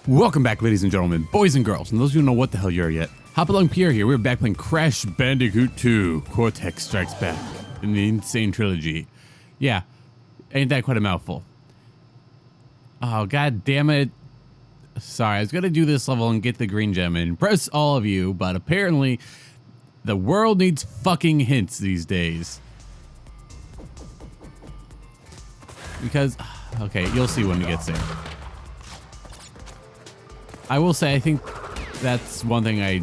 Welcome back, ladies and gentlemen, boys and girls, and those who don't know what the hell you are yet. Hopalong Pierre here. We're back playing Crash Bandicoot 2. Cortex Strikes Back in the Insane Trilogy. Yeah, ain't that quite a mouthful? Oh, god damn it. Sorry, I was gonna do this level and get the green gem and impress all of you, but apparently the world needs fucking hints these days. Because, okay, you'll see when it gets there. I will say, I think that's one thing I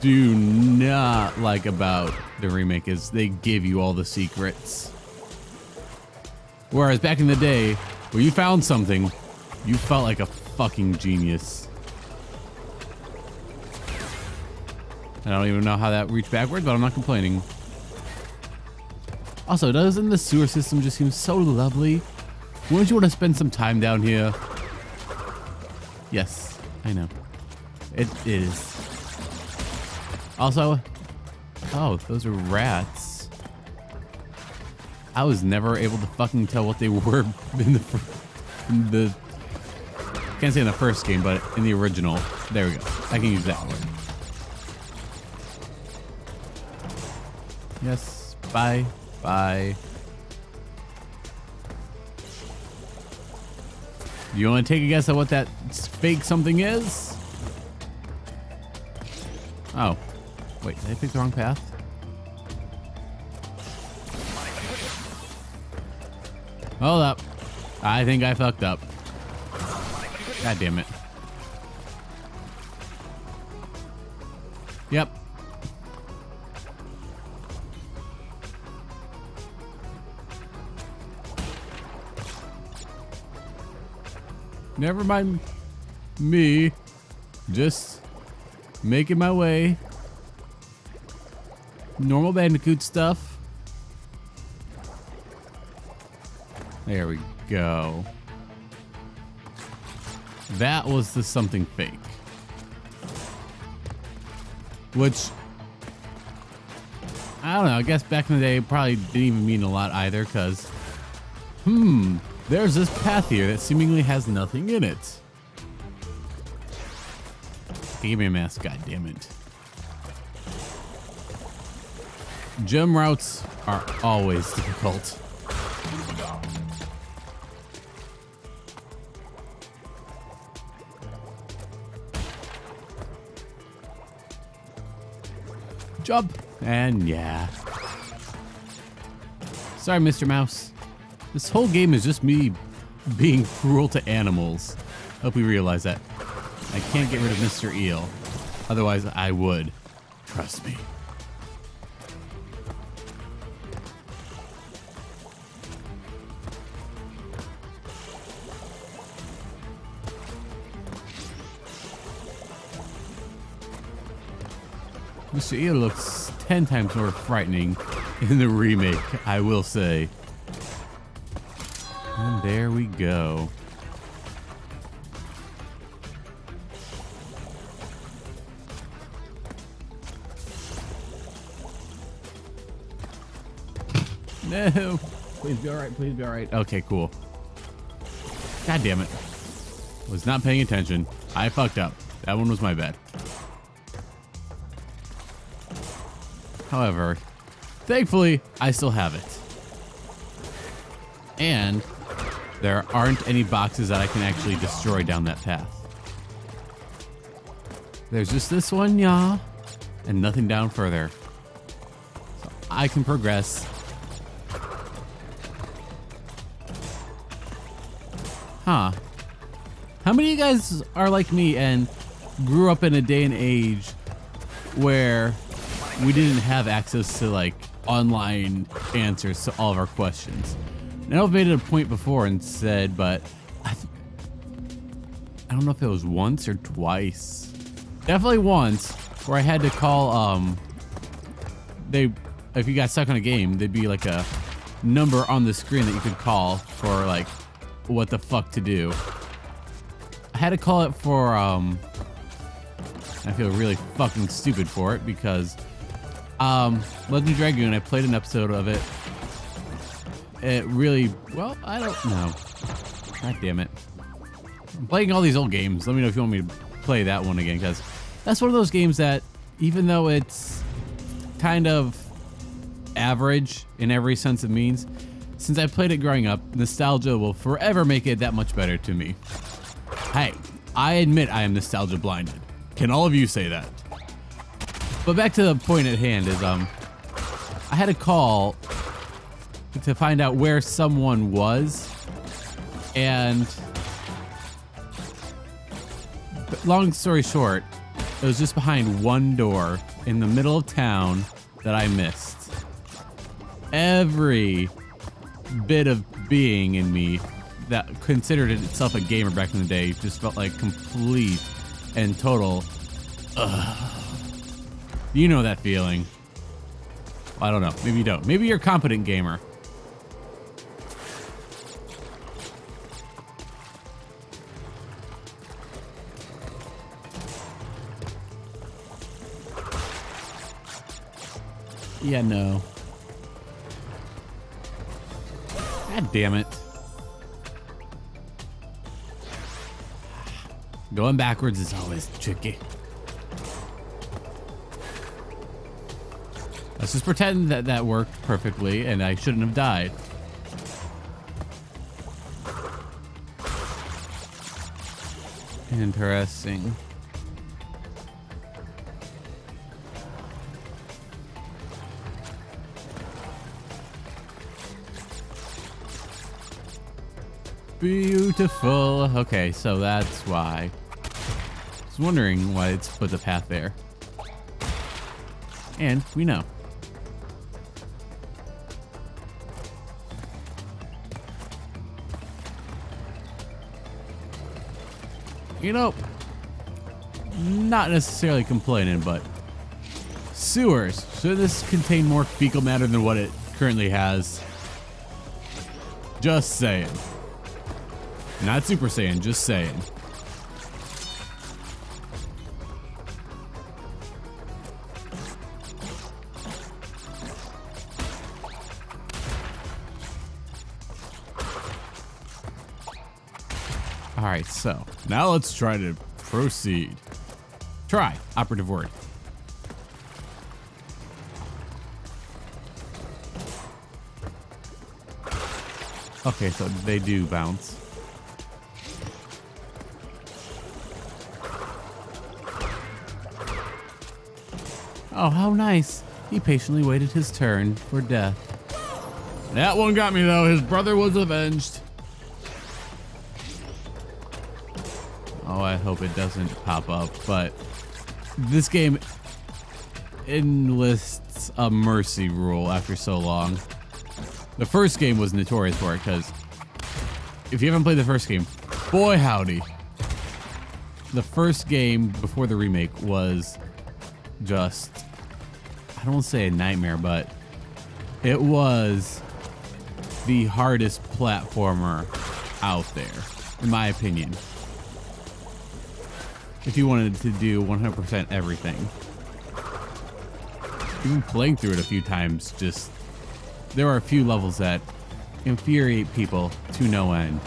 do not like about the remake is they give you all the secrets. Whereas back in the day, when you found something, you felt like a fucking genius. I don't even know how that reached backwards, but I'm not complaining. Also, doesn't the sewer system just seem so lovely? Wouldn't you want to spend some time down here? Yes, I know. It is. Also, oh, those are rats. I was never able to fucking tell what they were in the can't say in the first game, but in the original. There we go. I can use that word. Yes, bye, bye. Do you want to take a guess at what that fake something is? Oh. Wait, did I pick the wrong path? Hold up. I think I fucked up. God damn it. Yep. Never mind me. Just making my way. Normal Bandicoot stuff. There we go. That was the something fake. Which, I don't know, I guess back in the day it probably didn't even mean a lot either, because, there's this path here that seemingly has nothing in it. Give me a mask, goddammit. Gem routes are always difficult. Jump! And yeah. Sorry, Mr. Mouse. This whole game is just me being cruel to animals. Hope we realize that. I can't get rid of Mr. Eel. Otherwise, I would. Trust me. Mr. Eel looks 10 times more frightening in the remake, I will say. And there we go. No! Please be alright, please be alright. Okay, cool. God damn it. Was not paying attention. I fucked up. That one was my bad. However, thankfully, I still have it. And there aren't any boxes that I can actually destroy down that path. There's just this one, y'all, and nothing down further. So I can progress. Huh. How many of you guys are like me and grew up in a day and age where we didn't have access to like online answers to all of our questions? And I've made it a point before and said, but I don't know if it was once or twice. Definitely once, where I had to call, if you got stuck on a game, there'd be like a number on the screen that you could call for like what the fuck to do. I had to call it for, I feel really fucking stupid for it because, Legend Dragoon, I played an episode of it. It really, well, I don't know. God damn it. I'm playing all these old games. Let me know if you want me to play that one again, because that's one of those games that, even though it's kind of average in every sense it means, since I played it growing up, nostalgia will forever make it that much better to me. Hey, I admit I am nostalgia blinded. Can all of you say that? But back to the point at hand is, I had a call to find out where someone was, and long story short, it was just behind one door in the middle of town that I missed. Every bit of being in me that considered itself a gamer back in the day just felt like complete and total. You know that feeling. I don't know. Maybe you don't. Maybe you're a competent gamer. Yeah, no. God damn it. Going backwards is always tricky. Let's just pretend that that worked perfectly and I shouldn't have died. Interesting. Beautiful. Okay, so that's why. I was wondering why it's put the path there. And we know. You know, not necessarily complaining, but sewers. Should this contain more fecal matter than what it currently has? Just saying. Not Super Saiyan, just saying. Alright, so now let's try to proceed. Try, operative word. Okay, so they do bounce. Oh, how nice. He patiently waited his turn for death. That one got me, though. His brother was avenged. Oh, I hope it doesn't pop up, but this game enlists a mercy rule after so long. The first game was notorious for it, because if you haven't played the first game, boy howdy. The first game before the remake was just, I don't want to say a nightmare, but it was the hardest platformer out there, in my opinion. If you wanted to do 100% everything. Even playing through it a few times, just, there are a few levels that infuriate people to no end.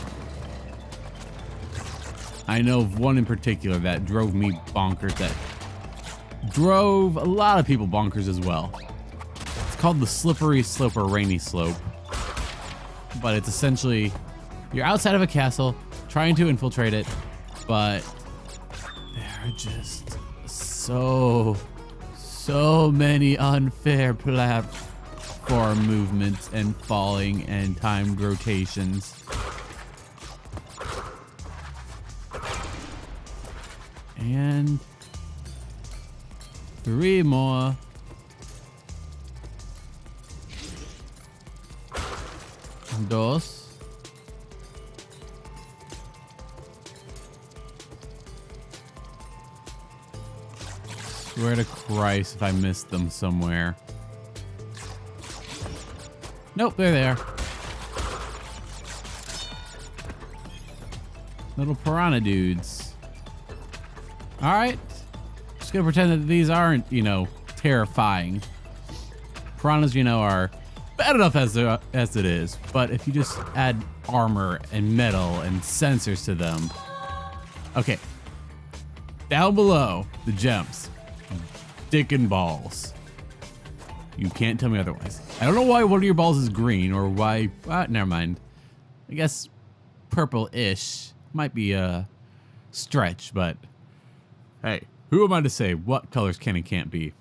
I know of one in particular that drove me bonkers, that drove a lot of people bonkers as well. It's called the Slippery Slope or Rainy Slope. But it's essentially, you're outside of a castle, trying to infiltrate it, but there are just so many unfair platform movements and falling and timed rotations. And 3 more. Dos. Swear to Christ if I missed them somewhere. Nope, they're there. Little piranha dudes. Alright. Just gonna pretend that these aren't, you know, terrifying. Piranhas, you know, are bad enough as it is. But if you just add armor and metal and sensors to them, Okay. Down below, the gems. Dick and balls. You can't tell me otherwise. I don't know why one of your balls is green or why... never mind. I guess purple-ish might be a stretch, but... Hey, who am I to say what colors can and can't be?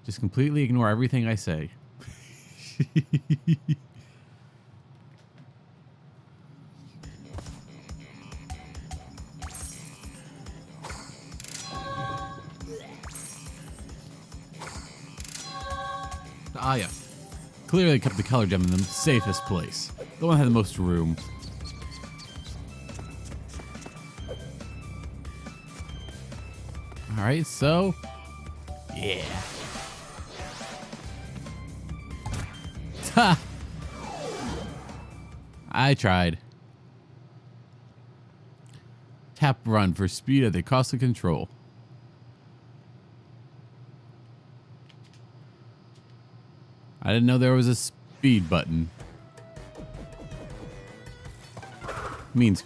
Just completely ignore everything I say. Ah, yeah. Clearly kept the color gem in the safest place. The one that had the most room. Alright, so... Yeah. Ha! I tried. Tap run for speed at the cost of control. I didn't know there was a speed button. Means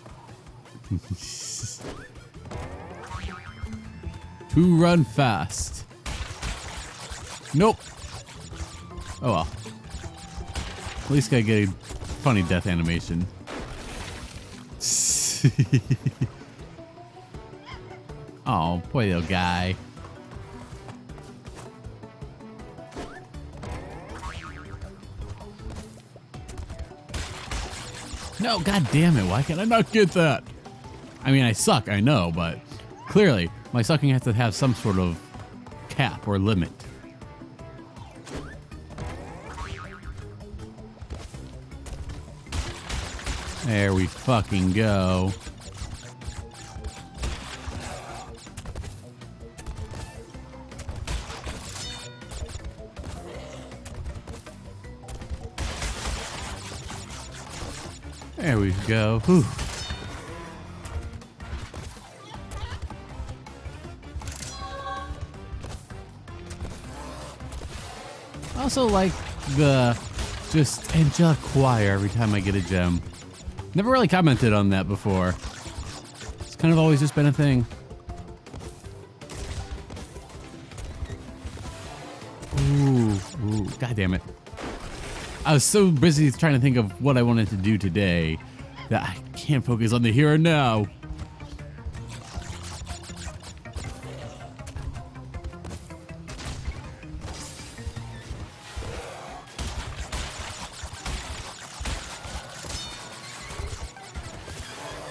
to run fast. Nope. Oh well. At least gotta get a funny death animation. Oh, poor little guy. No, god damn it, why can't I not get that? I mean, I suck, I know, but clearly my sucking has to have some sort of cap or limit. There we fucking go. There we go. Whew. I also like the just angelic choir every time I get a gem. Never really commented on that before. It's kind of always just been a thing. Ooh, god damn it. I was so busy trying to think of what I wanted to do today that I can't focus on the here and now.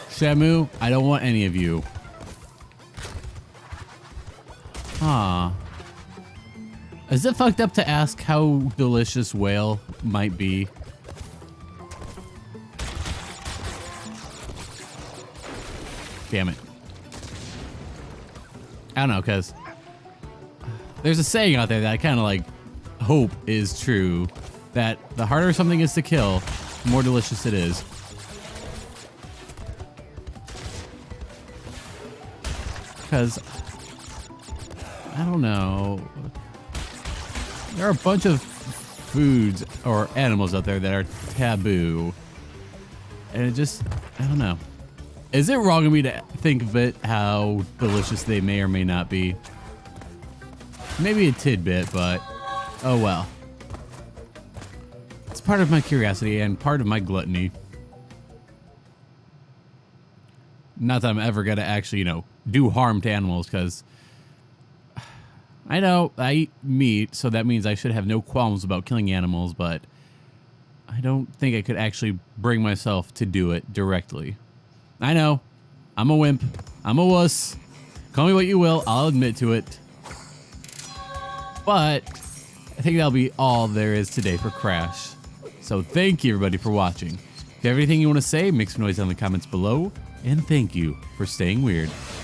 Shamu, I don't want any of you. Huh. Is it fucked up to ask how delicious whale might be? Damn it. I don't know, because there's a saying out there that I kind of like hope is true, that the harder something is to kill, the more delicious it is. Because, I don't know, there are a bunch of foods or animals out there that are taboo. And it just, I don't know. Is it wrong of me to think of it how delicious they may or may not be? Maybe a tidbit, but oh well. It's part of my curiosity and part of my gluttony. Not that I'm ever gonna actually, you know, do harm to animals, because I know I eat meat, so that means I should have no qualms about killing animals, but I don't think I could actually bring myself to do it directly. I know, I'm a wimp, I'm a wuss, call me what you will, I'll admit to it. But I think that'll be all there is today for Crash. So thank you everybody for watching. If you have anything you want to say, make some noise down in the comments below, and thank you for staying weird.